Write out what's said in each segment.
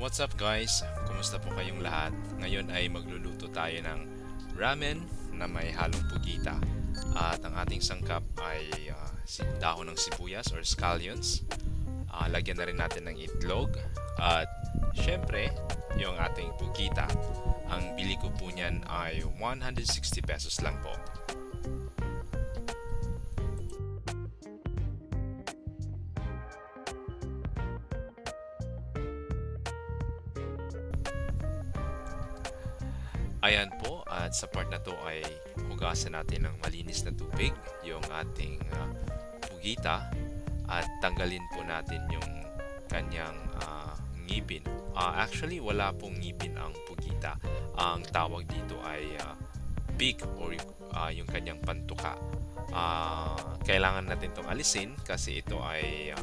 What's up guys? Kumusta po kayong lahat? Ngayon ay magluluto tayo ng ramen na may halong pugita. At ang ating sangkap ay dahon ng sibuyas or scallions. Lagyan na rin natin ng itlog. At syempre, yung ating pugita. Ang bili ko po niyan ay 160 pesos lang po. Ayan po, at sa part na to ay hugasan natin ng malinis na tubig yung ating pugita at tanggalin po natin yung kanyang ngipin. Actually, wala pong ngipin ang pugita. Ang tawag dito ay beak or yung kanyang pantuka. Kailangan natin itong alisin kasi ito ay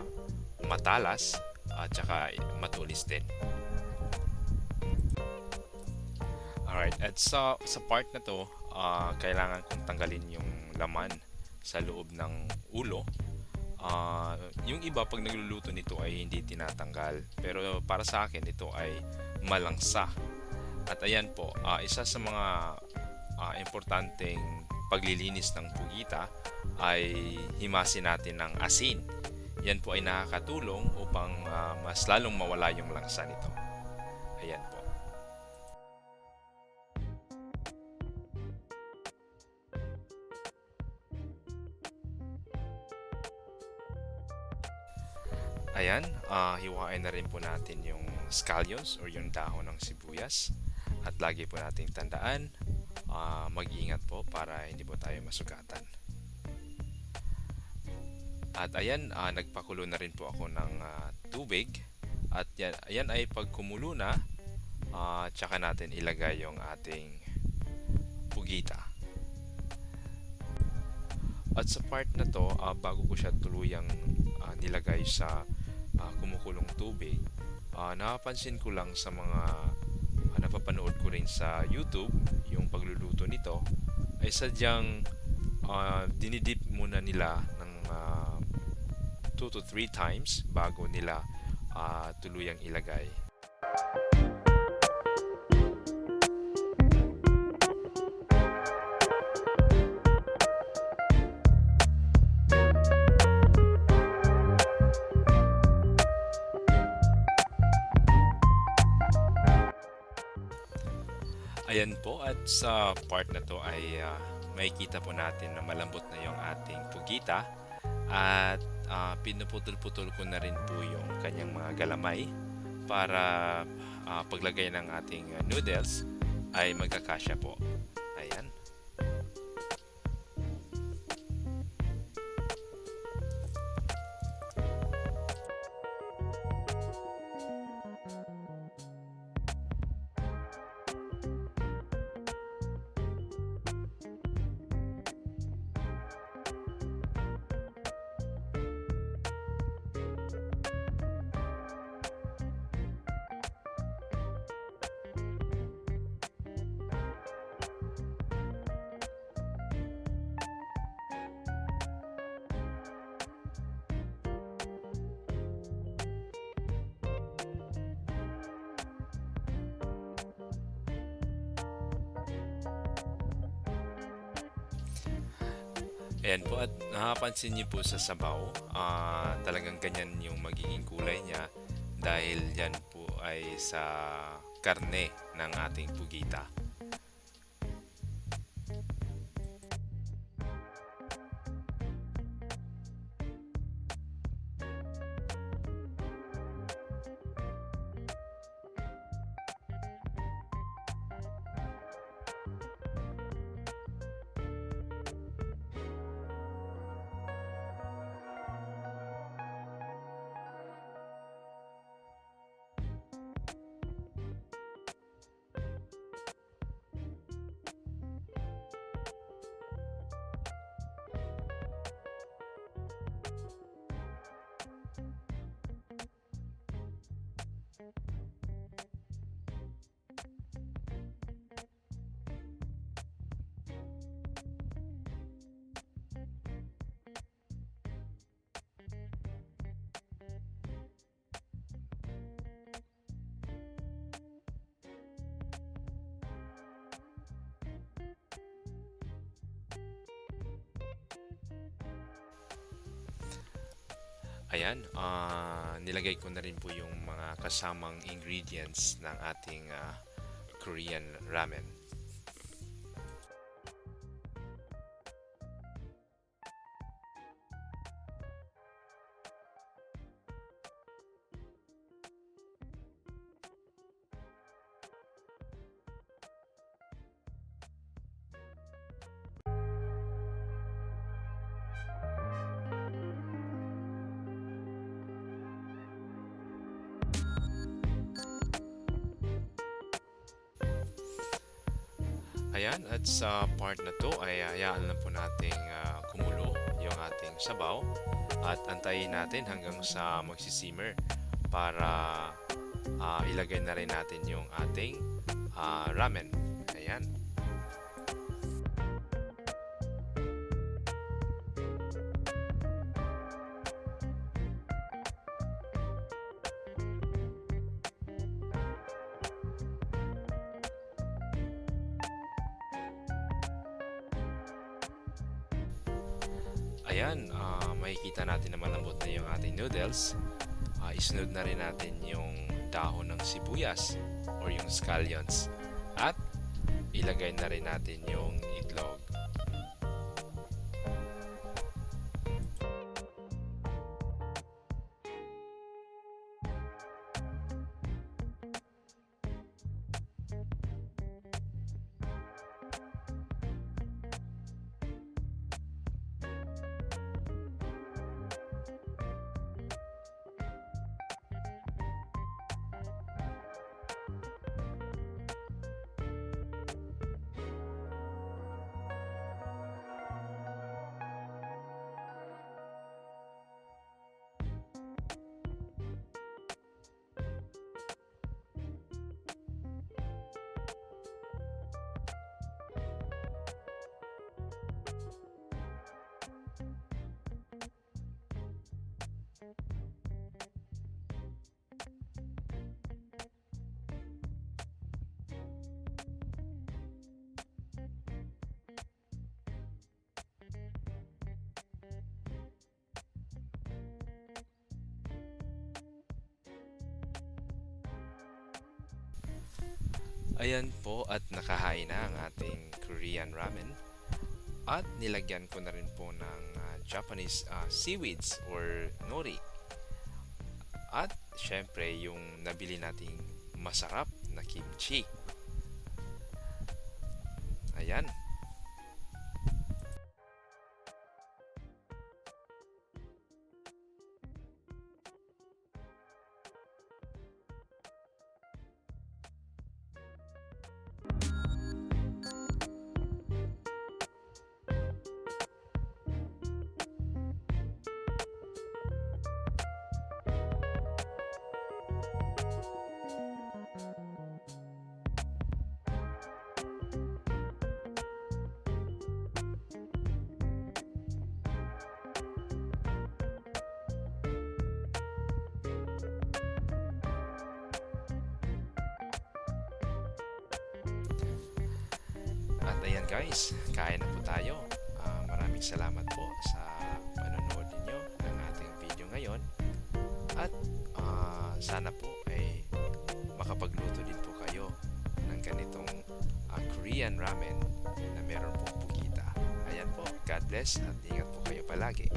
matalas at saka matulis din. Alright, at sa part na to, kailangan kong tanggalin yung laman sa loob ng ulo. Yung iba pag nagluluto nito ay hindi tinatanggal, pero para sa akin ito ay malangsa. At ayan po, isa sa mga importanteng paglilinis ng pugita ay himasin natin ng asin. Yan po ay nakakatulong upang mas lalong mawala yung langsa nito. Ayan po. Ayan, hiwain na rin po natin yung scallions or yung dahon ng sibuyas. At lagi po nating tandaan, mag-iingat po para hindi po tayo masugatan. At ayan, nagpakulo na rin po ako ng tubig. At ayan ay pag kumulo na, tsaka natin ilagay yung ating pugita. At sa part na to, bago ko siya tuluyang nilagay sa kumukulong tubig, napapansin ko lang sa mga napapanood ko rin sa YouTube, yung pagluluto nito ay sadyang dinidip muna nila ng 2 to 3 times bago nila tuluyang ilagay. Ayan po, at sa part na to ay makikita po natin na malambot na yung ating pugita at pinuputol-putol ko na rin po yung kanyang mga galamay para paglagay ng ating noodles ay magkakasya po. Ayan. Ayan po, at nakapansin niyo po sa sabaw, talagang ganyan yung magiging kulay niya dahil yan po ay sa karne ng ating pugita. Ayan, nilagay ko na rin po yung mga kasamang ingredients ng ating Korean ramen. Ayan, at sa part na to ay hayaan lang po nating kumulo yung ating sabaw at antayin natin hanggang sa magsisimmer para ilagay na rin natin yung ating ramen. Ayan. Ayan, makikita natin na malambot na yung ating noodles. Isunod na rin natin yung dahon ng sibuyas or yung scallions. At ilagay na rin natin yung itlog. Ayan po at nakahain na ang ating Korean ramen. At nilagyan ko na rin po ng Japanese seaweeds or nori. At syempre yung nabili nating masarap na kimchi. Ayan. At ayan guys, kain na po tayo. Maraming salamat po sa panonood ninyo ng ating video ngayon. At sana po ay makapagluto din po kayo ng ganitong Korean ramen na meron pong pugita. Ayan po, God bless at ingat po kayo palagi.